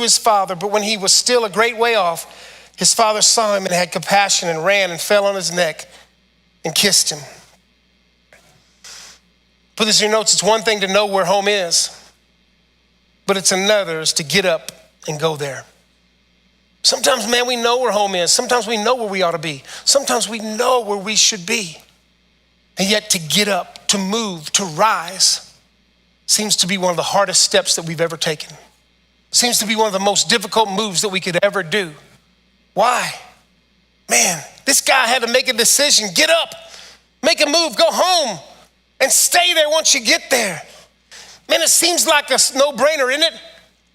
his father, but when he was still a great way off, his father saw him and had compassion and ran and fell on his neck and kissed him. Put this in your notes. It's one thing to know where home is, but it's another is to get up and go there. Sometimes, man, we know where home is. Sometimes we know where we ought to be. Sometimes we know where we should be. And yet to get up, to move, to rise seems to be one of the hardest steps that we've ever taken. Seems to be one of the most difficult moves that we could ever do. Why? Man, this guy had to make a decision. Get up, make a move, go home, and stay there once you get there. Man, it seems like a no-brainer, isn't it?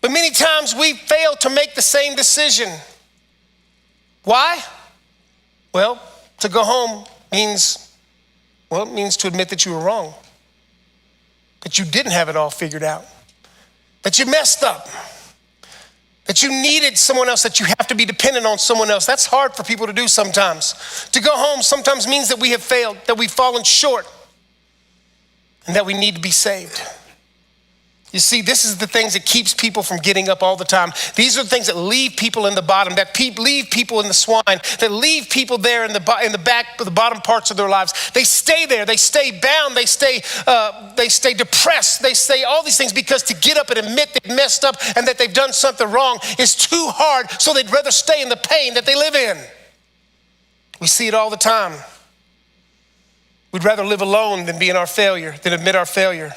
But many times we fail to make the same decision. Why? Well, to go home means to admit that you were wrong, that you didn't have it all figured out, that you messed up, that you needed someone else, that you have to be dependent on someone else. That's hard for people to do sometimes. To go home sometimes means that we have failed, that we've fallen short, and that we need to be saved. You see, this is the things that keeps people from getting up all the time. These are the things that leave people in the bottom, that leave people in the swine, that leave people there in the back, the bottom parts of their lives. They stay there. They stay bound. They stay depressed. They say all these things because to get up and admit they've messed up and that they've done something wrong is too hard, so they'd rather stay in the pain that they live in. We see it all the time. We'd rather live alone than be in our failure, than admit our failure.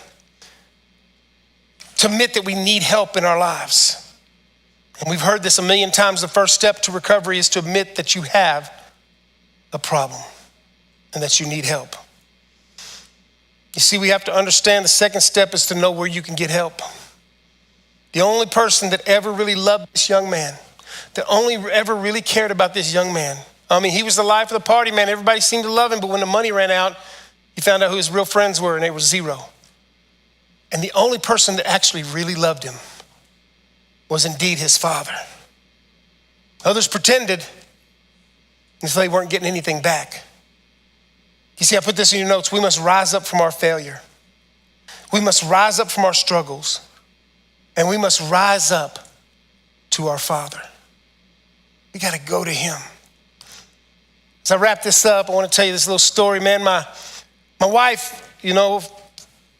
To admit that we need help in our lives. And we've heard this a million times. The first step to recovery is to admit that you have a problem and that you need help. You see, we have to understand the second step is to know where you can get help. The only person that ever really loved this young man, that only ever really cared about this young man. I mean, he was the life of the party, man. Everybody seemed to love him, but when the money ran out, he found out who his real friends were, and it was zero. And the only person that actually really loved him was indeed his father. Others pretended until they weren't getting anything back. You see, I put this in your notes. We must rise up from our failure. We must rise up from our struggles. And we must rise up to our Father. We got to go to him. As I wrap this up, I want to tell you this little story, man. My wife,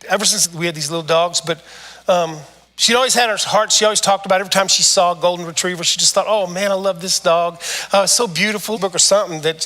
ever since we had these little dogs, but she'd always had her heart. She always talked about every time she saw a golden retriever, she just thought, oh man, I love this dog. It's so beautiful, or something that